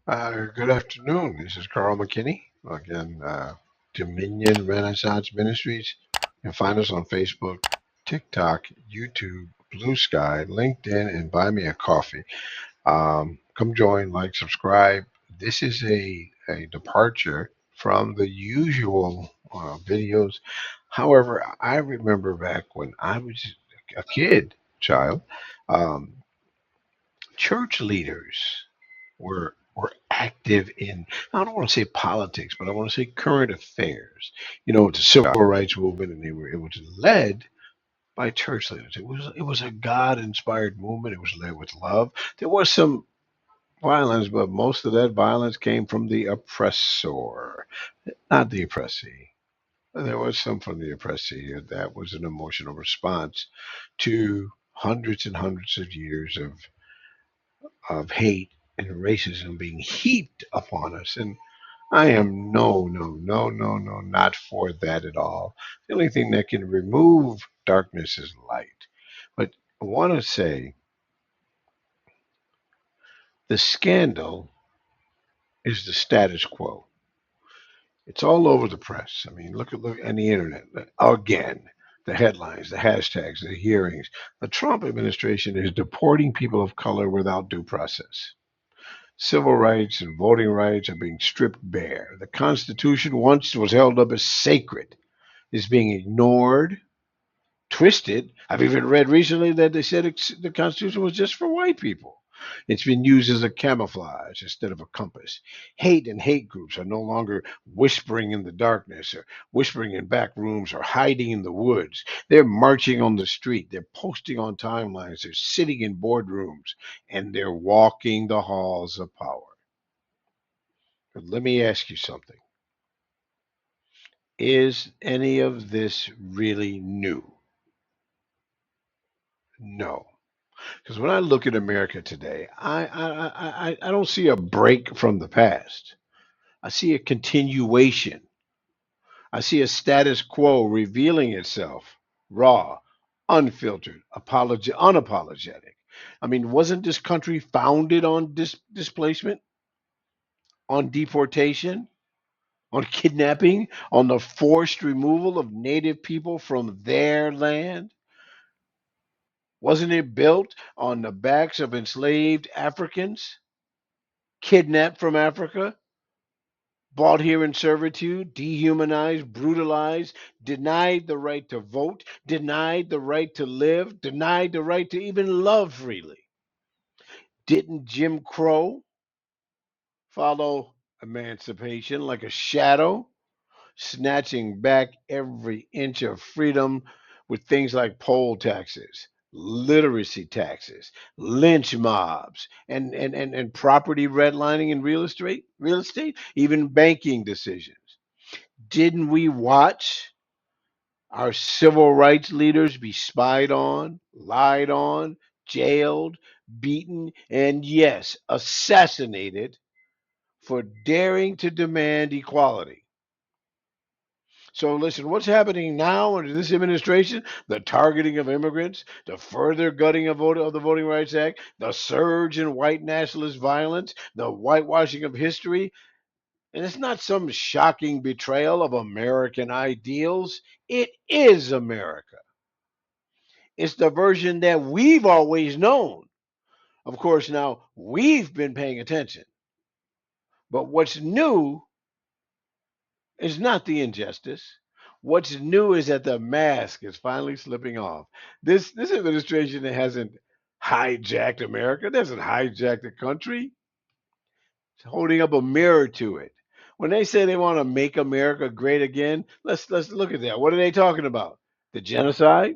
Good afternoon. This is Carl McKinney. Again, Dominion Renaissance Ministries. You can find us on Facebook, TikTok, YouTube, Blue Sky, LinkedIn, and Buy Me a Coffee. Come join, like, subscribe. This is a departure from the usual videos. However, I remember back when I was a kid, child, um, church leaders were active in, I don't want to say politics, but I want to say current affairs. You know, the civil rights movement, and it was led by church leaders. It was a God inspired movement. It was led with love. There was some violence, but most of that violence came from the oppressor, not the oppressee. There was some from the oppressee. That was an emotional response to hundreds and hundreds of years of hate and racism being heaped upon us. And I am not for that at all. The only thing that can remove darkness is light. But I want to say the scandal is the status quo. It's all over the press. I mean, look on the internet again. The headlines, the hashtags, the hearings. The Trump administration is deporting people of color without due process. Civil rights and voting rights are being stripped bare. The Constitution once was held up as sacred, is being ignored, twisted. I've even read recently that they said the Constitution was just for white people. It's been used as a camouflage instead of a compass. Hate and hate groups are no longer whispering in the darkness or whispering in back rooms or hiding in the woods. They're marching on the street. They're posting on timelines. They're sitting in boardrooms and they're walking the halls of power. But let me ask you something. Is any of this really new? No. Because when I look at America today, I don't see a break from the past. I see a continuation. I see a status quo revealing itself, raw, unfiltered, unapologetic. I mean, wasn't this country founded on displacement, on deportation, on kidnapping, on the forced removal of native people from their land? Wasn't it built on the backs of enslaved Africans, kidnapped from Africa, brought here in servitude, dehumanized, brutalized, denied the right to vote, denied the right to live, denied the right to even love freely? Didn't Jim Crow follow emancipation like a shadow, snatching back every inch of freedom with things like poll taxes, literacy taxes, lynch mobs, and property redlining in real estate, even banking decisions? Didn't we watch our civil rights leaders be spied on, lied on, jailed, beaten, and yes, assassinated for daring to demand equality? So listen, what's happening now under this administration? The targeting of immigrants, the further gutting of the Voting Rights Act, the surge in white nationalist violence, the whitewashing of history. And it's not some shocking betrayal of American ideals. It is America. It's the version that we've always known. Of course, now we've been paying attention. But what's new is not the injustice. What's new is that the mask is finally slipping off. This administration hasn't hijacked America. It hasn't hijacked the country. It's holding up a mirror to it. When they say they want to make America great again, let's look at that. What are they talking about? The genocide,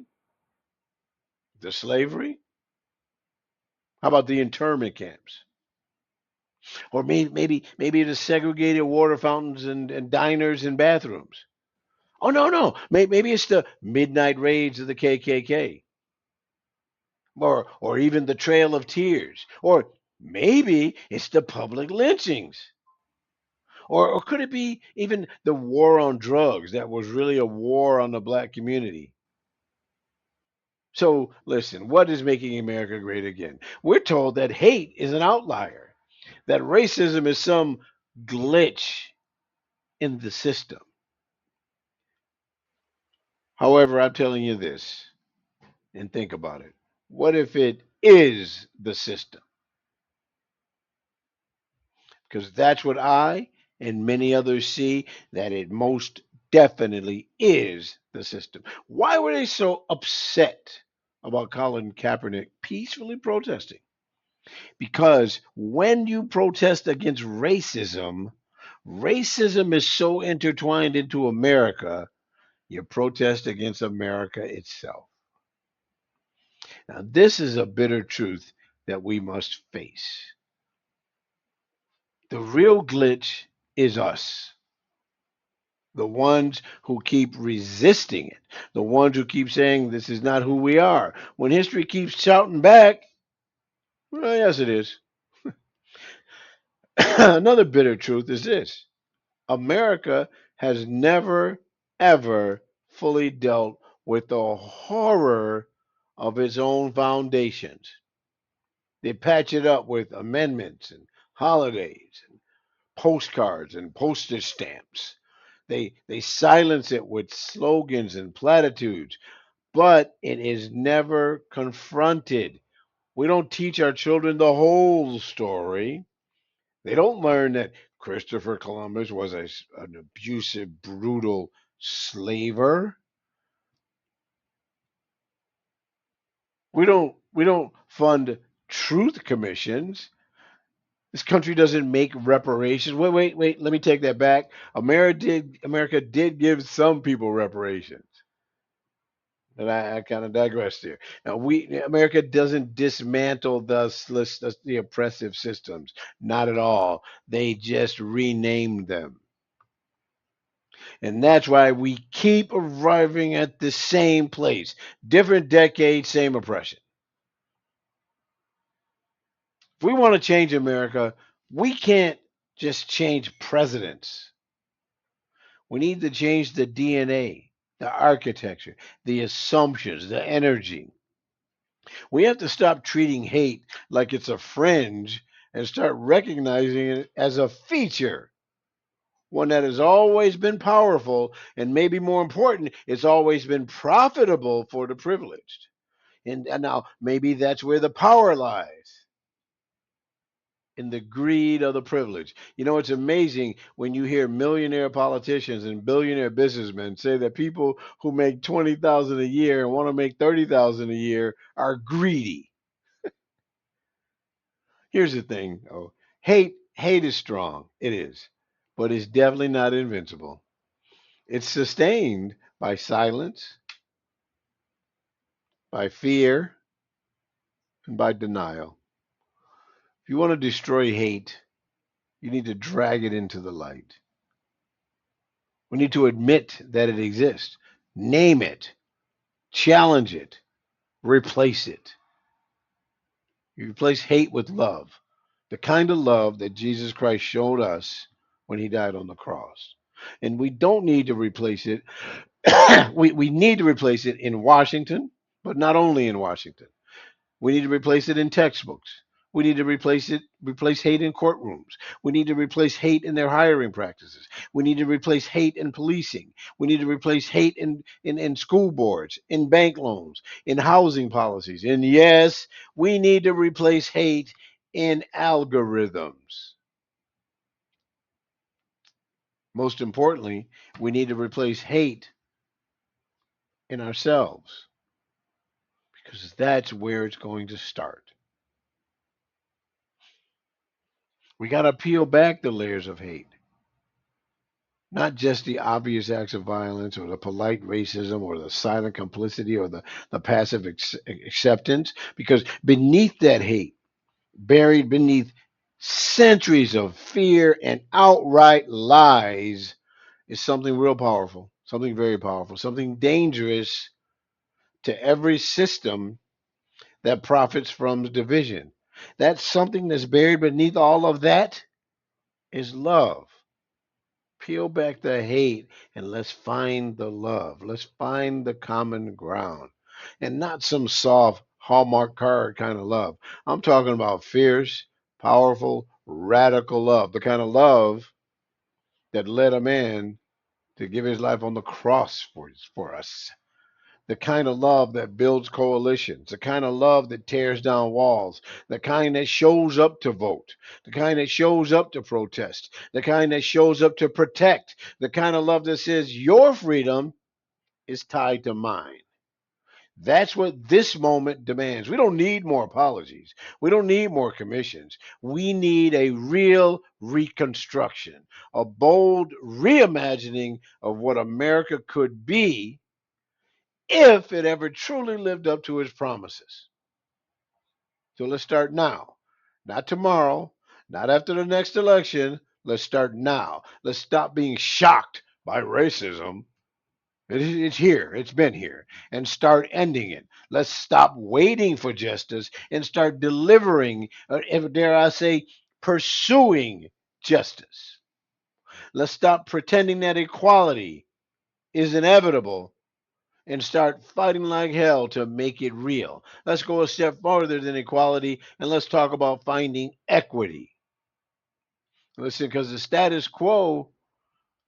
the slavery. How about the internment camps? Or maybe the segregated water fountains and diners and bathrooms. Oh no. Maybe it's the midnight raids of the KKK, or even the Trail of Tears, or maybe it's the public lynchings, or could it be even the war on drugs that was really a war on the black community? So listen, what is making America great again? We're told that hate is an outlier. that racism is some glitch in the system. However, I'm telling you this, and think about it. What if it is the system? Because that's what I and many others see, that it most definitely is the system. Why were they so upset about Colin Kaepernick peacefully protesting? Because when you protest against racism, racism is so intertwined into America, you protest against America itself. Now, this is a bitter truth that we must face. The real glitch is us, the ones who keep resisting it, the ones who keep saying this is not who we are. When history keeps shouting back, well, yes, it is. Another bitter truth is this: America has never, ever fully dealt with the horror of its own foundations. They patch it up with amendments and holidays and postcards and postage stamps. They silence it with slogans and platitudes, but it is never confronted. We don't teach our children the whole story. They don't learn that Christopher Columbus was an abusive, brutal slaver. We don't fund truth commissions. This country doesn't make reparations. Wait. Let me take that back. America did give some people reparations. And I kind of digress there. Now, America doesn't dismantle the oppressive systems. Not at all. They just rename them. And that's why we keep arriving at the same place. Different decade, same oppression. If we want to change America, we can't just change presidents. We need to change the DNA, the architecture, the assumptions, the energy. We have to stop treating hate like it's a fringe and start recognizing it as a feature, one that has always been powerful, and maybe more important, it's always been profitable for the privileged. And now maybe that's where the power lies, in the greed of the privileged. You know, it's amazing when you hear millionaire politicians and billionaire businessmen say that people who make 20,000 a year and want to make 30,000 a year are greedy. Here's the thing, though. Hate is strong. It is. But it's definitely not invincible. It's sustained by silence, by fear, and by denial. If you want to destroy hate, you need to drag it into the light. We need to admit that it exists, name it, challenge it, replace it. You replace hate with love, the kind of love that Jesus Christ showed us when he died on the cross. And we don't need to replace it. We need to replace it in Washington, but not only in Washington. We need to replace it in textbooks. We need to replace hate in courtrooms. We need to replace hate in their hiring practices. We need to replace hate in policing. We need to replace hate in school boards, in bank loans, in housing policies. And yes, we need to replace hate in algorithms. Most importantly, we need to replace hate in ourselves, because that's where it's going to start. We got to peel back the layers of hate, not just the obvious acts of violence or the polite racism or the silent complicity or the passive acceptance, because beneath that hate, buried beneath centuries of fear and outright lies, is something real powerful, something very powerful, something dangerous to every system that profits from division. That's something that's buried beneath all of that is love. Peel back the hate and let's find the love. Let's find the common ground. And not some soft Hallmark card kind of love. I'm talking about fierce, powerful, Radical love, the kind of love that led a man to give his life on the cross for us. The kind of love that builds coalitions, the kind of love that tears down walls, the kind that shows up to vote, the kind that shows up to protest, the kind that shows up to protect, the kind of love that says your freedom is tied to mine. That's what this moment demands. We don't need more apologies. We don't need more commissions. We need a real reconstruction, a bold reimagining of what America could be if it ever truly lived up to its promises. So let's start now, not tomorrow, not after the next election. Let's start now. Let's stop being shocked by racism. It's here, it's been here, and start ending it. Let's stop waiting for justice and start delivering, dare I say, pursuing justice. Let's stop pretending that equality is inevitable and start fighting like hell to make it real. Let's go a step farther than equality and let's talk about finding equity. Listen, because the status quo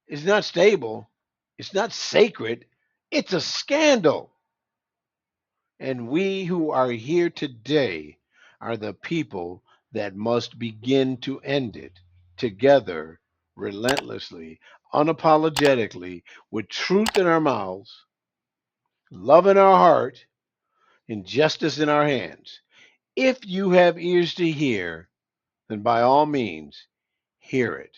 is not stable, it's not sacred, it's a scandal. And we who are here today are the people that must begin to end it together, relentlessly, unapologetically, with truth in our mouths, love in our heart, and justice in our hands. If you have ears to hear, then by all means, hear it.